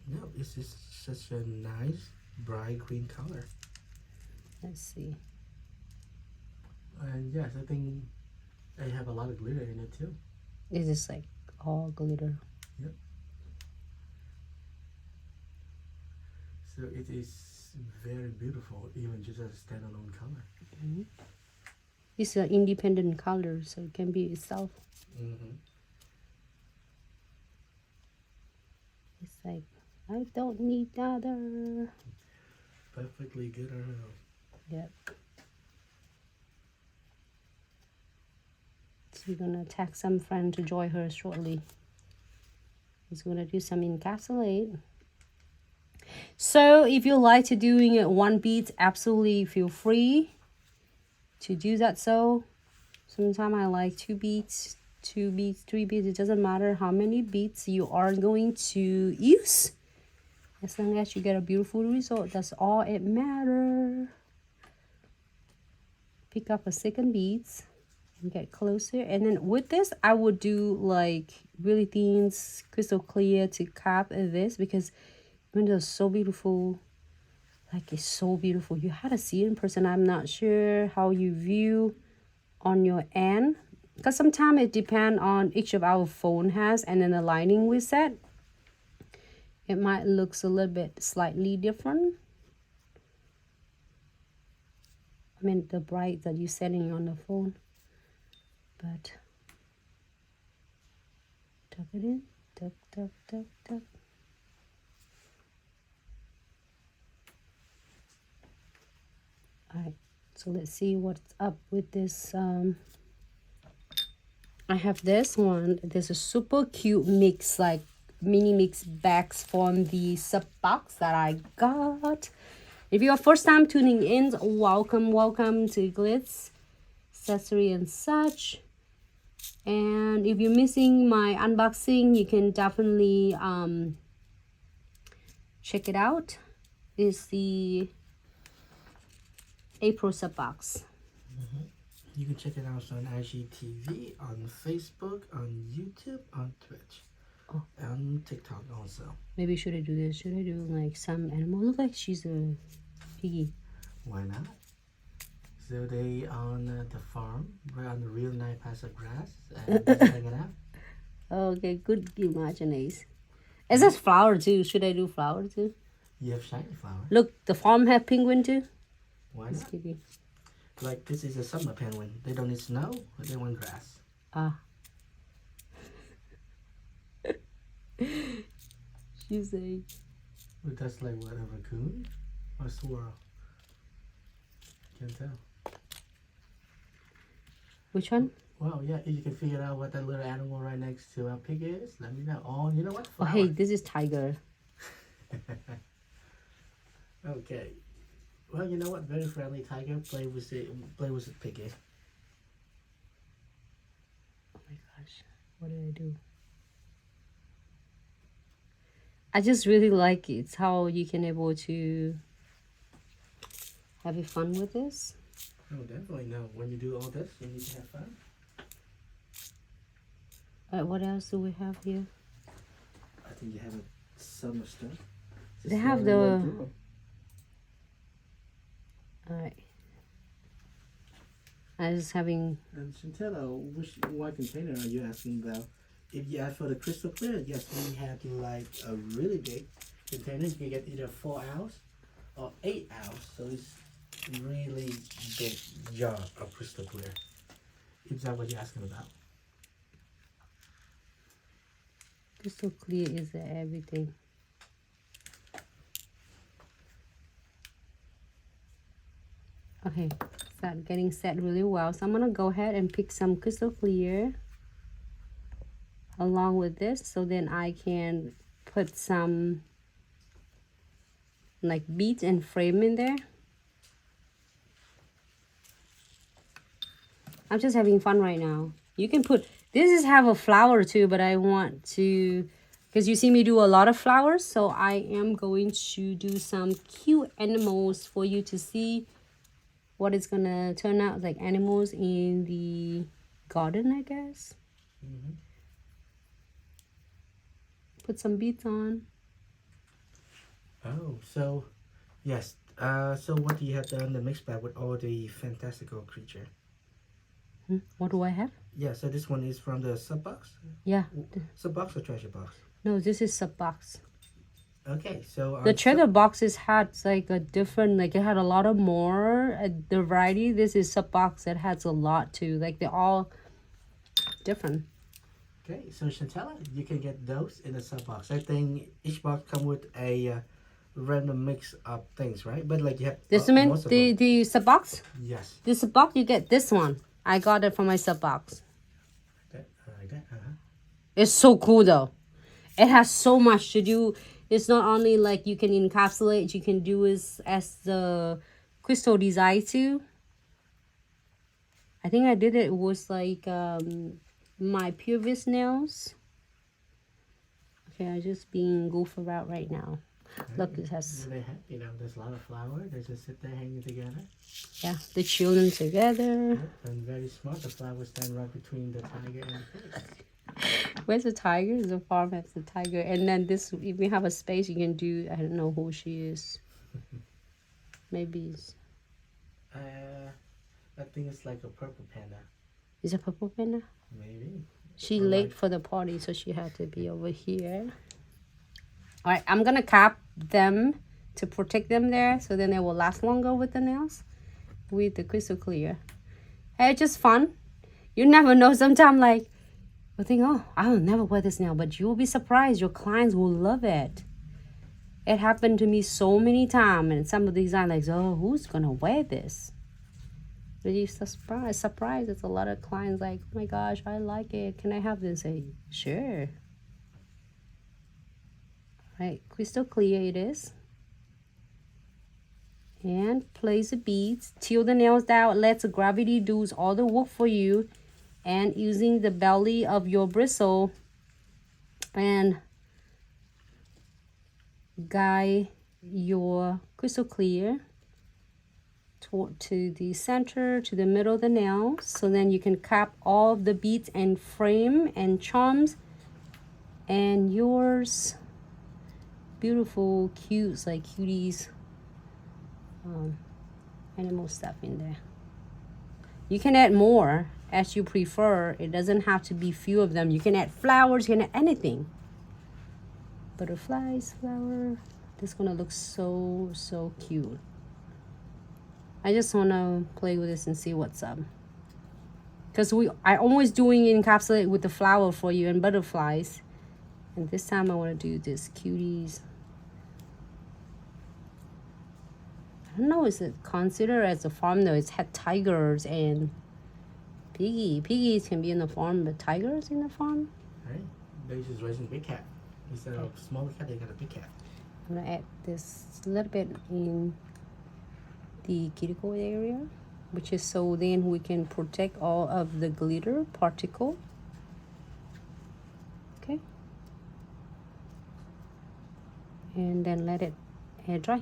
No, this is such a nice bright green color. Let's see. And yes, I think I have a lot of glitter in it too. This is like all glitter. Yep. So it is very beautiful, even just as a standalone color. Mm-hmm. It's an independent color, so it can be itself. Mm-hmm. It's like, I don't need other. Perfectly good on her own. Yep. So we're gonna text some friend to join her shortly. He's gonna do some encapsulate. So if you like to doing it one bead, absolutely feel free to do that. So sometimes I like 2 beads, 2 beads, 3 beads. It doesn't matter how many beads you are going to use, as long as you get a beautiful result. That's all it matters. Pick up a second beads and get closer. And then with this, I would do like really thin, crystal clear to cap this, because when it's so beautiful, like it's so beautiful. You had to see it in person. I'm not sure how you view on your end, because sometimes it depends on each of our phone has, and then the lighting we set, it might looks a little bit slightly different. I mean the bright that you're setting on the phone. But tuck it in, tuck, tuck, tuck, tuck. All right, so let's see what's up with this. I have this one. There's a super cute mix, like mini mix bags from the sub box that I got. If you're first time tuning in, welcome to Glitz Accessory and such. And if you're missing my unboxing, you can definitely check it out. It's the April sub box. Mm-hmm. You can check it out on IGTV, on Facebook, on YouTube, on Twitch, and TikTok also. Maybe should I do this? Should I do like some animal? Look like she's a piggy. Why not? So they on the farm, right on the real nice patch of grass, and just hanging out. Okay, good imagination. Is this flower too? Should I do flower too? You have shiny flower. Look, the farm have penguin too. Why Just not? kidding. Like this is a summer penguin. They don't need snow, but they want grass. Ah. She's a... But that's like what, a raccoon or a squirrel? Can't tell. Which one? Well, yeah, if you can figure out what that little animal right next to our pig is, let me know. Oh, you know what? Oh, Flower. hey, this is tiger. Okay. Well, you know what? Very friendly tiger. Play with it. Play with it, piggy. Oh my gosh, what did I do? I just really like it. It's how you can able to have fun with this. Oh, definitely. No, when you do all this, you need to have fun. What else do we have here? I think you have a summer stuff. They have the... Alright. I was having... And Chantella, which white container are you asking about? If you ask for the crystal clear, yes, we have like a really big container. You can get either 4 ounce or 8 ounce. So it's really big jar of crystal clear. Is that what you're asking about? Crystal clear is everything. Okay, start getting set really well. So I'm gonna go ahead and pick some crystal clear along with this, so then I can put some like beads and frame in there. I'm just having fun right now. You can put, this is have a flower too, but I want to, because you see me do a lot of flowers, so I am going to do some cute animals for you to see what it's gonna turn out, like animals in the garden, I guess. Mm-hmm. Put some beads on. Oh, so yes. So what do you have done the mix bag with all the fantastical creature? What do I have? Yeah, so this one is from the sub box. Yeah. Sub box or treasure box? No, this is sub box. Okay, so The treasure boxes had like a different, like it had a lot of more the variety. This is sub box that has a lot too. Like they're all different. Okay, so Chantella, you can get those in a sub box. I think each box come with a random mix of things, right? But like you have This one, most of them. the sub box. Yes. The sub box, you get this one. I got it from my sub box. Okay, like that. It's so cool though. It has so much to do. It's not only like you can encapsulate, you can do as the crystal design too. I think I did it was like my previous nails. Okay, I'm just being goofy about right now. Look, it has. They have, there's a lot of flowers. They just sit there hanging together. Yeah, the children together. And very smart. The flowers stand right between the tiger and the fish. Where's the tiger? The farm has the tiger. And then this, if we have a space, you can do, I don't know who she is. Maybe it's... I think it's like a purple panda. Is it purple panda? Maybe. She late for the party, so she had to be over here. All right, I'm going to cap them to protect them there, so then they will last longer with the nails, with the crystal clear. Hey, it's just fun. You never know. Sometimes, like, you think, oh, I'll never wear this nail, but you'll be surprised. Your clients will love it. It happened to me so many times, and some of these are like, oh, who's going to wear this? But you're surprised. It's a lot of clients like, oh my gosh, I like it. Can I have this? Say, sure. All right, crystal clear it is. And place the beads. Till the nails down. Let the gravity do all the work for you. And using the belly of your bristle and guide your crystal clear to the center, to the middle of the nail. So then you can cap all of the beads and frame and charms. And yours, beautiful, cute, like cuties, animal stuff in there. You can add more as you prefer. It doesn't have to be few of them. You can add flowers, you can add anything. Butterflies, flower. This is gonna look so cute. I just wanna play with this and see what's up. Because I always doing encapsulate with the flower for you and butterflies. And this time I wanna do this cuties. I don't know, is it considered as a farm though? It's had tigers and piggies can be in the farm, but tigers in the farm? Right. They're just raising big cat. Instead of small cat, they got a big cat. I'm gonna add this a little bit in the cuticle area, which is so then we can protect all of the glitter particle. Okay. And then let it air dry.